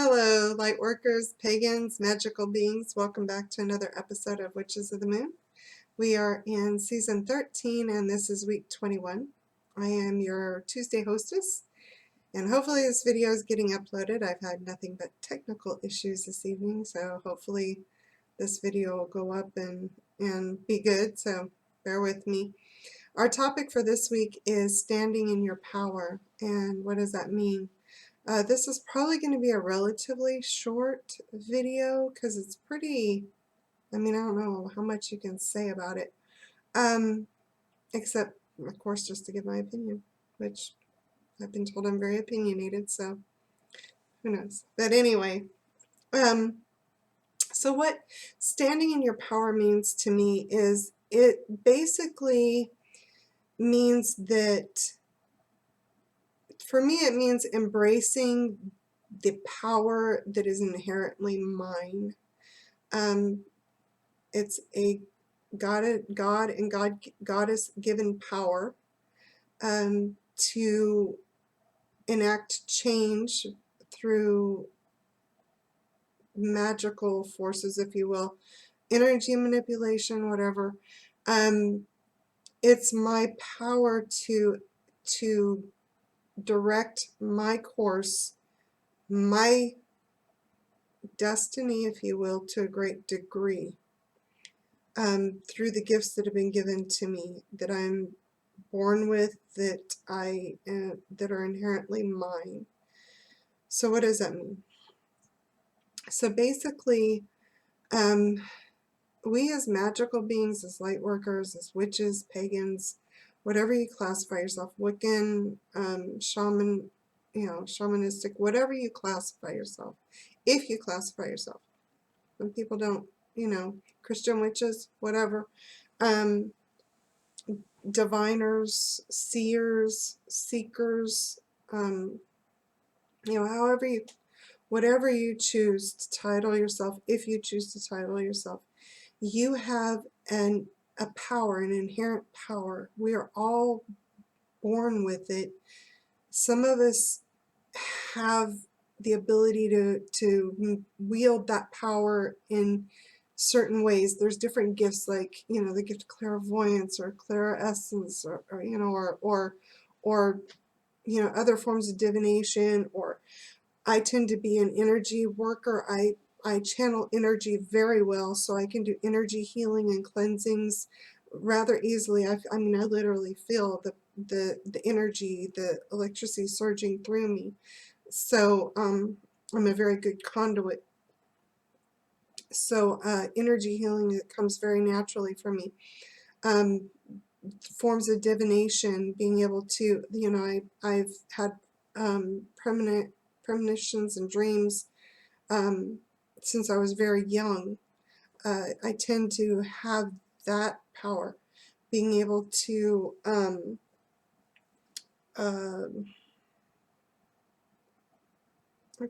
Hello, light workers, pagans, magical beings. Welcome back to another episode of Witches of the Moon. We are in season 13 and this is week 21. I am your Tuesday hostess and hopefully this video is getting uploaded. I've had nothing but technical issues this evening, so hopefully this video will go up and be good, so bear with me. Our topic for this week is standing in your power, and what does that mean? This is probably going to be a relatively short video because it's pretty, I don't know how much you can say about it, except, of course, just to give my opinion, which I've been told I'm very opinionated, so who knows. But anyway, so what standing in your power means to me is it basically means that, for me, it means embracing the power that is inherently mine. It's a goddess given power to enact change through magical forces, if you will, energy manipulation, whatever. It's my power to direct my course, my destiny, if you will, to a great degree, through the gifts that have been given to me, that I'm born with, that that are inherently mine. So what does that mean? So basically, we as magical beings, as light workers, as witches, pagans, whatever you classify yourself, Wiccan, shaman, shamanistic, whatever you classify yourself, if you classify yourself. When people don't, Christian witches, whatever, diviners, seers, seekers, however you, whatever you choose to title yourself, if you choose to title yourself, you have a power, an inherent power. We are all born with it. Some of us have the ability to wield that power in certain ways. There's different gifts, like the gift of clairvoyance or clairessence, or other forms of divination. Or I tend to be an energy worker. I channel energy very well, so I can do energy healing and cleansings rather easily. I literally feel the energy, the electricity surging through me. So I'm a very good conduit. So energy healing, it comes very naturally for me. Forms of divination, being able to, I've had premonitions and dreams since I was very young. I tend to have that power, being able to oh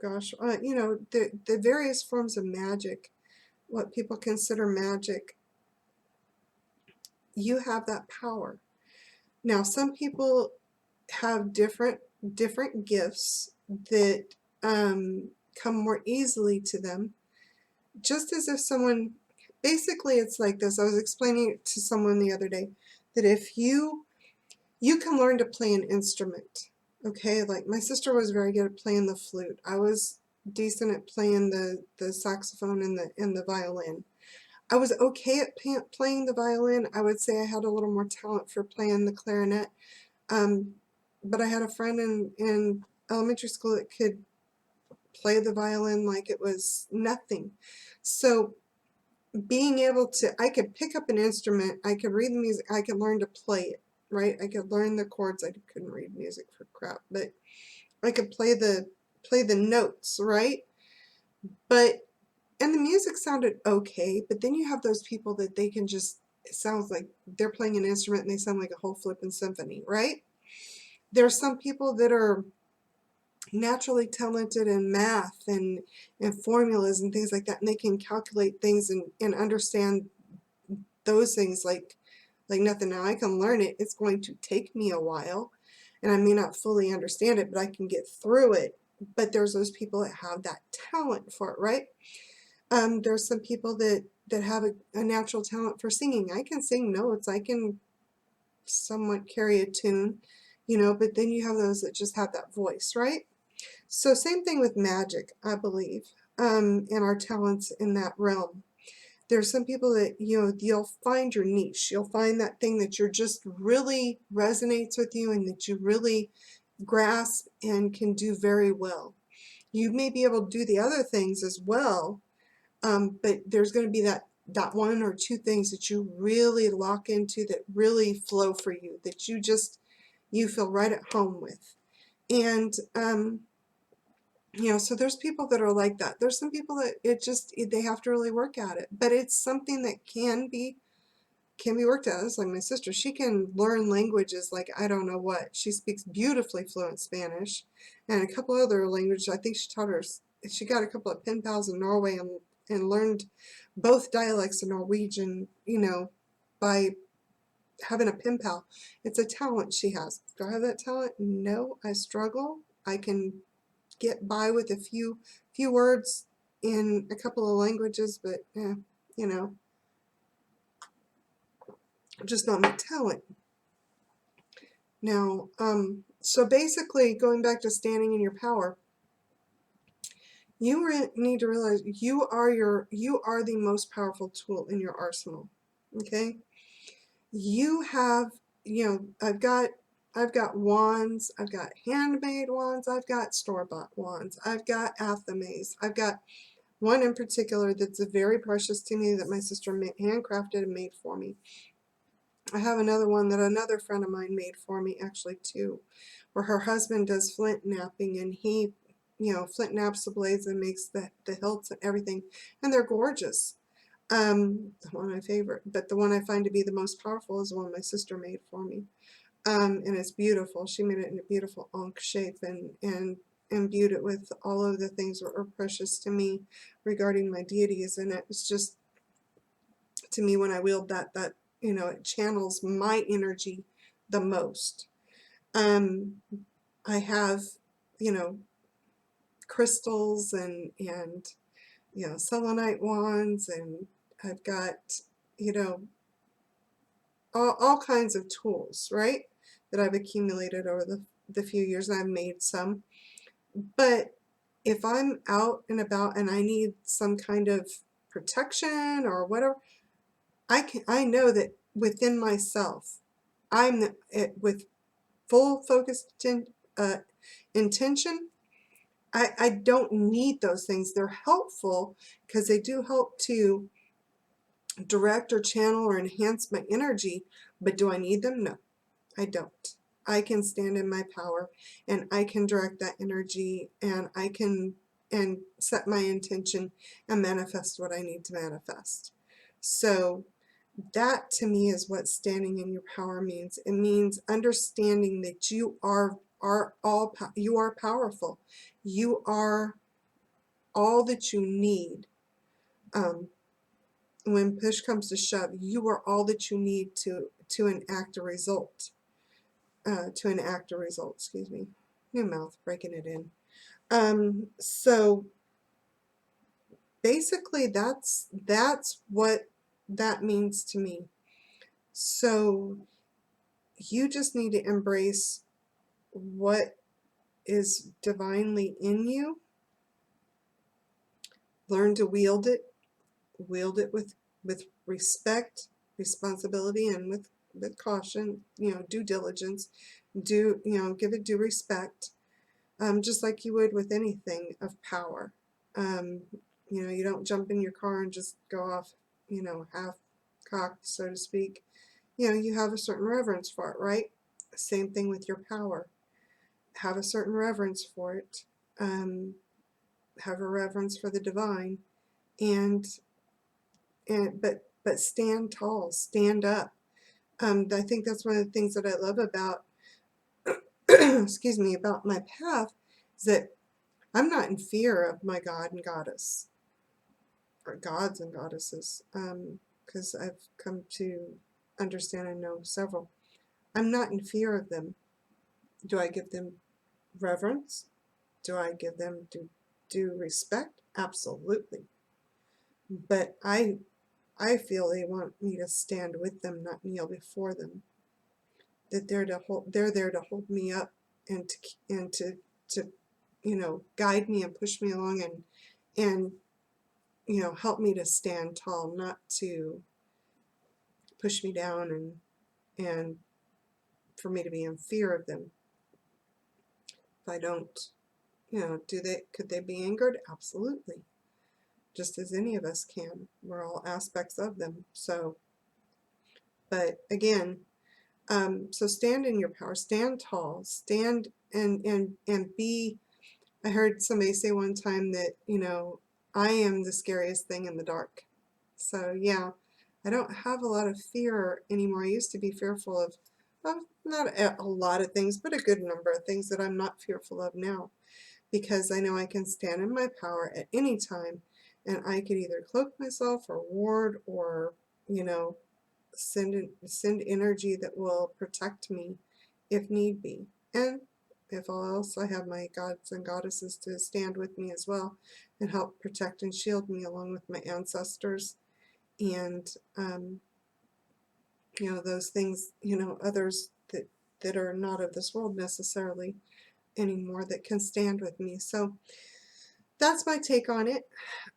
gosh, the various forms of magic, what people consider magic, you have that power. Now, some people have different gifts that come more easily to them, just as if someone, basically it's like this. I was explaining it to someone the other day, that if you can learn to play an instrument, okay? Like my sister was very good at playing the flute. I was decent at playing the saxophone and the violin. I was okay at playing the violin. I would say I had a little more talent for playing the clarinet. But I had a friend in elementary school that could play the violin like it was nothing. So being able to, I could pick up an instrument, I could read the music, I could learn to play it, right? I could learn the chords. I couldn't read music for crap, but I could play the notes, right? And the music sounded okay, but then you have those people that they can just, it sounds like they're playing an instrument and they sound like a whole flippin' symphony, right? There are some people that are naturally talented in math and formulas and things like that, and they can calculate things and understand those things like nothing. Now I can learn it. It's going to take me a while, and I may not fully understand it, but I can get through it. but there's those people that have that talent for it, right? There's some people that have a natural talent for singing. I can sing notes, I can somewhat carry a tune, but then you have those that just have that voice, right? So same thing with magic, I believe, and our talents in that realm. There's some people that, you'll find your niche. You'll find that thing that you're just really resonates with you and that you really grasp and can do very well. You may be able to do the other things as well, but there's going to be that one or two things that you really lock into that really flow for you, that you feel right at home with. And so there's people that are like that. There's some people that they have to really work at it, but it's something that can be worked at. It's like my sister. She can learn languages like I don't know what. She speaks beautifully fluent Spanish and a couple other languages. I think she got a couple of pen pals in Norway and learned both dialects of Norwegian, by having a pen pal. It's a talent she has. Do I have that talent? No, I struggle. I can get by with a few words in a couple of languages, but you know, just not my talent. Now, so basically, going back to standing in your power, you need to realize you are the most powerful tool in your arsenal. Okay, you have, I've got wands, I've got handmade wands, I've got store-bought wands, I've got athames, I've got one in particular that's very precious to me that my sister handcrafted and made for me. I have another one that another friend of mine made for me, actually too, where her husband does flint knapping, and he, flint knaps the blades and makes the hilts and everything, and they're gorgeous. One of my favorite, but the one I find to be the most powerful is the one my sister made for me. And it's beautiful. She made it in a beautiful ankh shape and imbued it with all of the things that are precious to me regarding my deities, and it was just, to me, when I wield that it channels my energy the most. I have, crystals and selenite wands, and I've got, you know, all kinds of tools, right, that I've accumulated over the few years, and I've made some. But if I'm out and about and I need some kind of protection or whatever, I know that within myself, with full focused intention. I don't need those things. They're helpful because they do help to direct or channel or enhance my energy, but do I need them? No, I don't. I can stand in my power and I can direct that energy, and I can set my intention and manifest what I need to manifest. So that to me is what standing in your power means. It means understanding that you are powerful. You are all that you need. When push comes to shove, you are all that you need to enact a result. Excuse me. New mouth, breaking it in. So basically, that's what that means to me. So you just need to embrace what is divinely in you, learn to wield it with respect, responsibility, and with caution, due diligence, give it due respect, just like you would with anything of power. You don't jump in your car and just go off, half cocked, so to speak. You have a certain reverence for it, right? Same thing with your power. Have a certain reverence for it. Have a reverence for the divine, and but stand tall, stand up. I think that's one of the things that I love about excuse me, about my path, is that I'm not in fear of my God and Goddess, or gods and goddesses, because I've come to understand and know several. I'm not in fear of them. Do I give them reverence? Do I give them due respect? Absolutely. But I feel they want me to stand with them, not kneel before them. That they're there to hold me up and to guide me and push me along and help me to stand tall, not to push me down and for me to be in fear of them. If I don't, could they be angered? Absolutely. Just as any of us can. We're all aspects of them. So, but again, so stand in your power, stand tall, stand and be. I heard somebody say one time that, I am the scariest thing in the dark. So yeah, I don't have a lot of fear anymore. I used to be fearful of not a lot of things, but a good number of things that I'm not fearful of now, because I know I can stand in my power at any time, and I could either cloak myself or ward or, send energy that will protect me if need be. And if all else, I have my gods and goddesses to stand with me as well and help protect and shield me, along with my ancestors and those things, others that are not of this world necessarily anymore, that can stand with me. So that's my take on it.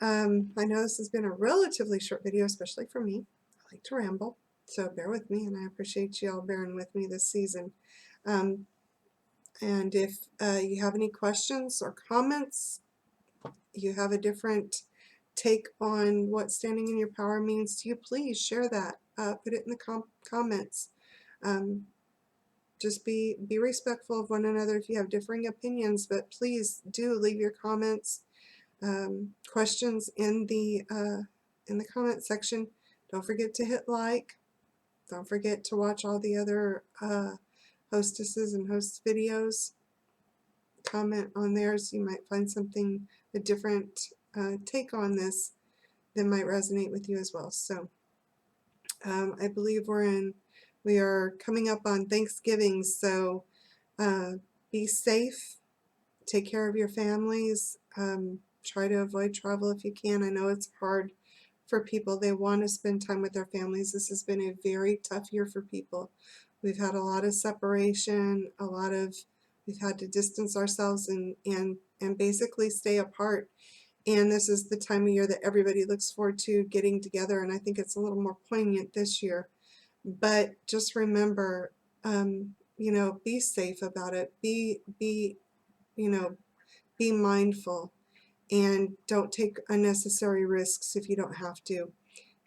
I know this has been a relatively short video, especially for me. I like to ramble, so bear with me, and I appreciate you all bearing with me this season. And if you have any questions or comments, you have a different take on what standing in your power means to you, please share that. Put it in the comments. Just be respectful of one another if you have differing opinions, but please do leave your comments, questions in the comment section. Don't forget to hit like. Don't forget to watch all the other hostesses and hosts videos. Comment on theirs. You might find something, a different take on this that might resonate with you as well. So I believe we are coming up on Thanksgiving, so be safe, take care of your families, try to avoid travel if you can. I know it's hard for people. They want to spend time with their families. This has been a very tough year for people. We've had a lot of separation, we've had to distance ourselves and basically stay apart. And this is the time of year that everybody looks forward to getting together, and I think it's a little more poignant this year. But just remember, be safe about it. Be mindful, and don't take unnecessary risks if you don't have to.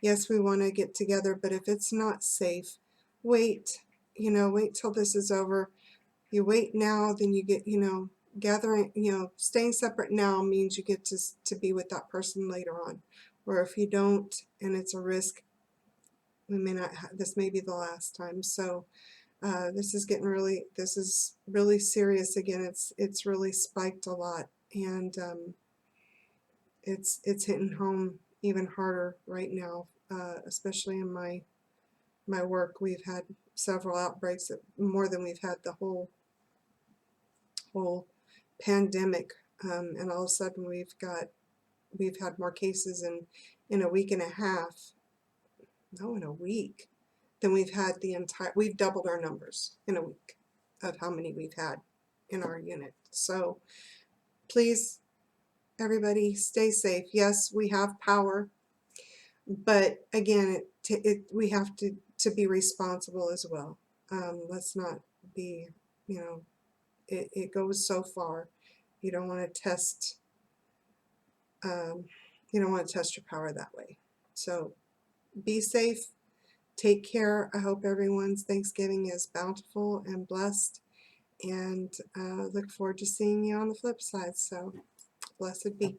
Yes, we want to get together, but if it's not safe, wait. Wait till this is over. You wait now, then you get, gathering, staying separate now means you get to be with that person later on. Or if you don't, and it's a risk, we may not this may be the last time. So this is really serious again. It's really spiked a lot, and it's hitting home even harder right now, especially in my work. We've had several outbreaks, more than we've had the whole pandemic, and all of a sudden we've had more cases in a week and a half, no, in a week, than we've had we've doubled our numbers in a week of how many we've had in our unit. So please, everybody, stay safe. Yes, we have power, but again, we have to be responsible as well. Let's not be, it goes so far. You don't want to test your power that way. So be safe, take care. I hope everyone's Thanksgiving is bountiful and blessed, and look forward to seeing you on the flip side. So blessed be.